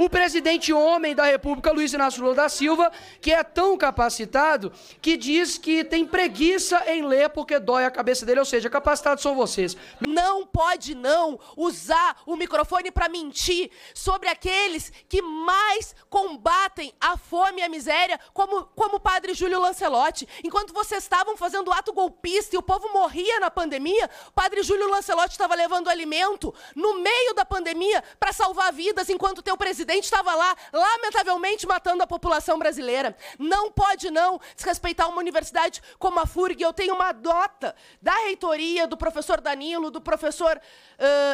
o presidente homem da República, Luiz Inácio Lula da Silva, que é tão capacitado que diz que tem preguiça em ler porque dói a cabeça dele, ou seja, capacitados são vocês. Não pode não usar o microfone para mentir sobre aqueles que mais combatem a fome e a miséria, como o padre Júlio Lancelotti. Enquanto vocês estavam fazendo ato golpista e o povo morria na pandemia, o padre Júlio Lancelotti estava levando alimento no meio da pandemia para salvar vidas, enquanto o teu presidente estava lá, lamentavelmente, matando a população brasileira. Não pode não desrespeitar uma universidade como a FURG. Eu tenho uma nota da reitoria, do professor Danilo, do professor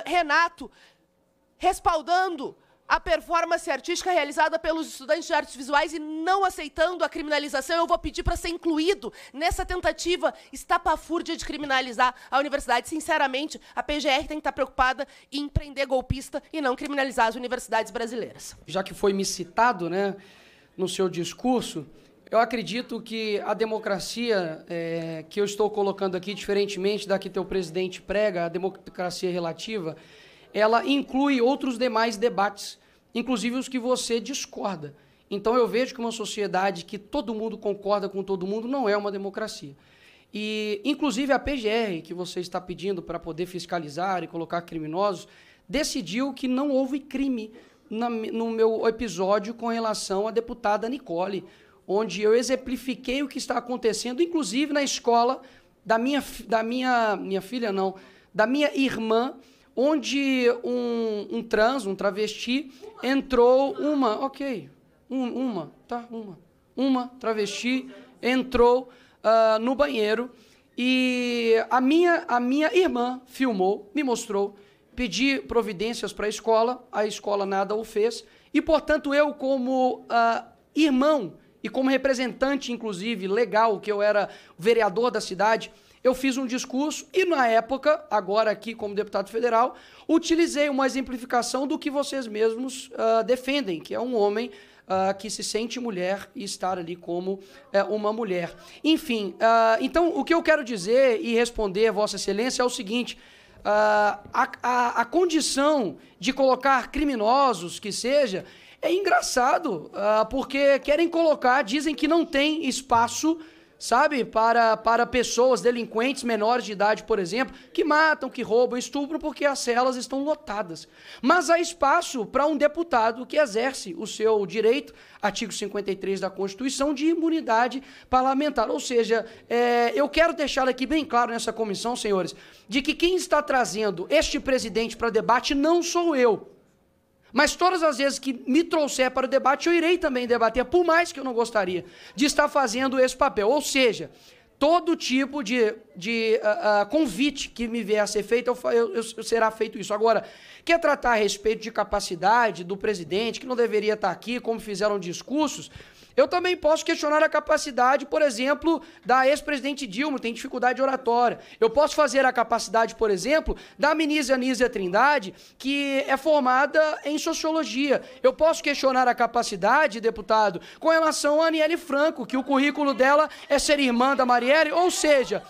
Renato, respaldando a performance artística realizada pelos estudantes de artes visuais e não aceitando a criminalização. Eu vou pedir para ser incluído nessa tentativa estapafúrdia de criminalizar a universidade. Sinceramente, a PGR tem que estar preocupada em prender golpista e não criminalizar as universidades brasileiras. Já que foi me citado, né, no seu discurso, eu acredito que a democracia que eu estou colocando aqui, diferentemente da que teu presidente prega, a democracia relativa, ela inclui outros demais debates, inclusive os que você discorda. Então eu vejo que uma sociedade que todo mundo concorda com todo mundo não é uma democracia. E, inclusive, a PGR, que você está pedindo para poder fiscalizar e colocar criminosos, decidiu que não houve crime no meu episódio com relação à deputada Nicole, onde eu exemplifiquei o que está acontecendo, inclusive na escola da minha irmã, onde um travesti entrou, uma travesti entrou no banheiro e a minha irmã filmou, me mostrou, pedi providências para a escola nada o fez, e, portanto, eu como irmão e como representante, inclusive, legal, que eu era vereador da cidade, eu fiz um discurso e, na época, agora aqui como deputado federal, utilizei uma exemplificação do que vocês mesmos defendem, que é um homem que se sente mulher e estar ali como uma mulher. Enfim, então, o que eu quero dizer e responder a Vossa Excelência é o seguinte: a condição de colocar criminosos, que seja, é engraçado, porque querem colocar, dizem que não tem espaço, sabe, para pessoas, delinquentes menores de idade, por exemplo, que matam, que roubam, estupram, porque as celas estão lotadas. Mas há espaço para um deputado que exerce o seu direito, artigo 53 da Constituição, de imunidade parlamentar. Ou seja, eu quero deixar aqui bem claro nessa comissão, senhores, de que quem está trazendo este presidente para debate não sou eu. Mas todas as vezes que me trouxer para o debate, eu irei também debater, por mais que eu não gostaria de estar fazendo esse papel. Ou seja, todo tipo de convite que me vier a ser feito, será feito isso. Agora, quer tratar a respeito de capacidade do presidente, que não deveria estar aqui, como fizeram discursos, eu também posso questionar a capacidade, por exemplo, da ex-presidente Dilma, tem dificuldade oratória. Eu posso fazer a capacidade, por exemplo, da ministra Anísia Trindade, que é formada em sociologia. Eu posso questionar a capacidade, deputado, com relação a Aniele Franco, que o currículo dela é ser irmã da Marielle, ou seja,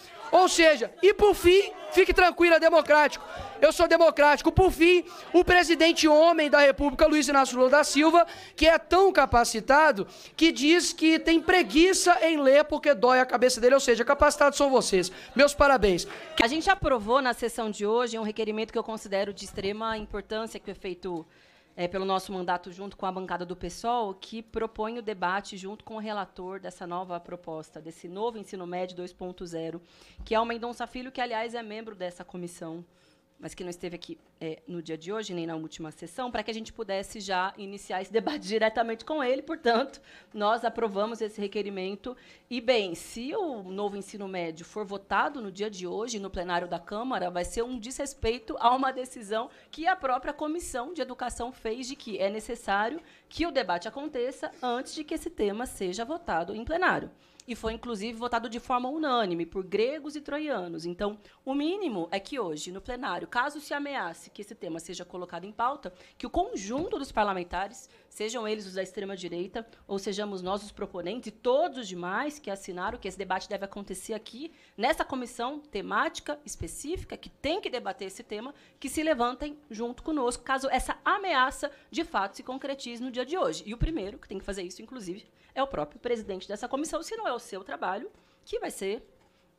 e por fim, fique tranquilo, é democrático. Eu sou democrático. Por fim, o presidente homem da República, Luiz Inácio Lula da Silva, que é tão capacitado que diz que tem preguiça em ler porque dói a cabeça dele, ou seja, capacitados são vocês. Meus parabéns. A gente aprovou na sessão de hoje um requerimento que eu considero de extrema importância, que foi feito pelo nosso mandato junto com a bancada do PSOL, que propõe o debate junto com o relator dessa nova proposta, desse novo ensino médio 2.0, que é o Mendonça Filho, que, aliás, é membro dessa comissão, mas que não esteve aqui no dia de hoje, nem na última sessão, para que a gente pudesse já iniciar esse debate diretamente com ele. Portanto, nós aprovamos esse requerimento. E, bem, se o novo ensino médio for votado no dia de hoje, no plenário da Câmara, vai ser um desrespeito a uma decisão que a própria Comissão de Educação fez, de que é necessário que o debate aconteça antes de que esse tema seja votado em plenário. E foi, inclusive, votado de forma unânime por gregos e troianos. Então, o mínimo é que hoje, no plenário, caso se ameace que esse tema seja colocado em pauta, que o conjunto dos parlamentares sejam eles os da extrema-direita, ou sejamos nós os proponentes, e todos os demais que assinaram que esse debate deve acontecer aqui, nessa comissão temática específica, que tem que debater esse tema, que se levantem junto conosco, caso essa ameaça, de fato, se concretize no dia de hoje. E o primeiro que tem que fazer isso, inclusive, é o próprio presidente dessa comissão, se não é o seu trabalho, que vai ser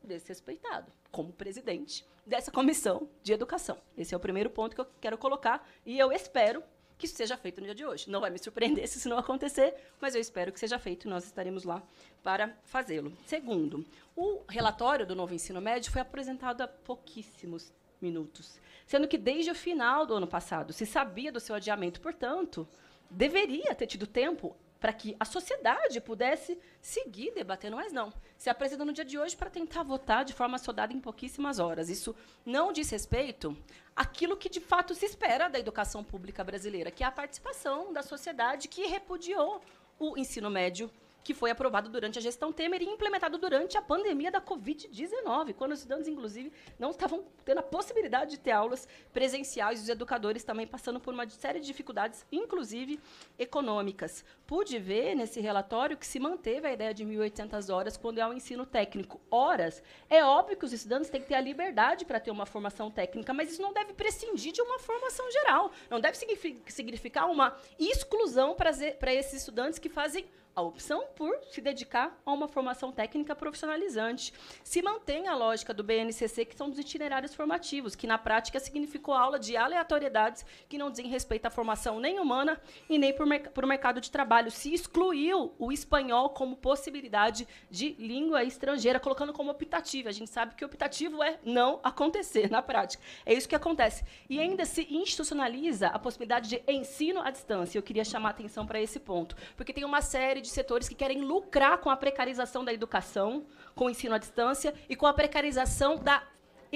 desrespeitado, como presidente dessa comissão de educação. Esse é o primeiro ponto que eu quero colocar, e eu espero que isso seja feito no dia de hoje. Não vai me surpreender se isso não acontecer, mas eu espero que seja feito e nós estaremos lá para fazê-lo. Segundo, o relatório do novo ensino médio foi apresentado há pouquíssimos minutos, sendo que desde o final do ano passado se sabia do seu adiamento, portanto, deveria ter tido tempo para que a sociedade pudesse seguir debatendo, mas não. Se apresenta no dia de hoje para tentar votar de forma assodada em pouquíssimas horas. Isso não diz respeito àquilo que, de fato, se espera da educação pública brasileira, que é a participação da sociedade que repudiou o ensino médio, que foi aprovado durante a gestão Temer e implementado durante a pandemia da Covid-19, quando os estudantes, inclusive, não estavam tendo a possibilidade de ter aulas presenciais, e os educadores também passando por uma série de dificuldades, inclusive econômicas. Pude ver nesse relatório que se manteve a ideia de 1.800 horas quando é o ensino técnico. Horas, é óbvio que os estudantes têm que ter a liberdade para ter uma formação técnica, mas isso não deve prescindir de uma formação geral. Não deve significar uma exclusão para esses estudantes que fazem a opção por se dedicar a uma formação técnica profissionalizante. Se mantém a lógica do BNCC, que são dos itinerários formativos, que na prática significou aula de aleatoriedades que não dizem respeito à formação nem humana e nem para o mercado de trabalho. Se excluiu o espanhol como possibilidade de língua estrangeira, colocando como optativo. A gente sabe que o optativo é não acontecer na prática. É isso que acontece. E ainda se institucionaliza a possibilidade de ensino à distância. Eu queria chamar a atenção para esse ponto, porque tem uma série de setores que querem lucrar com a precarização da educação, com o ensino à distância e com a precarização da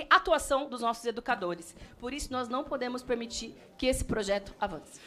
atuação dos nossos educadores. Por isso, nós não podemos permitir que esse projeto avance.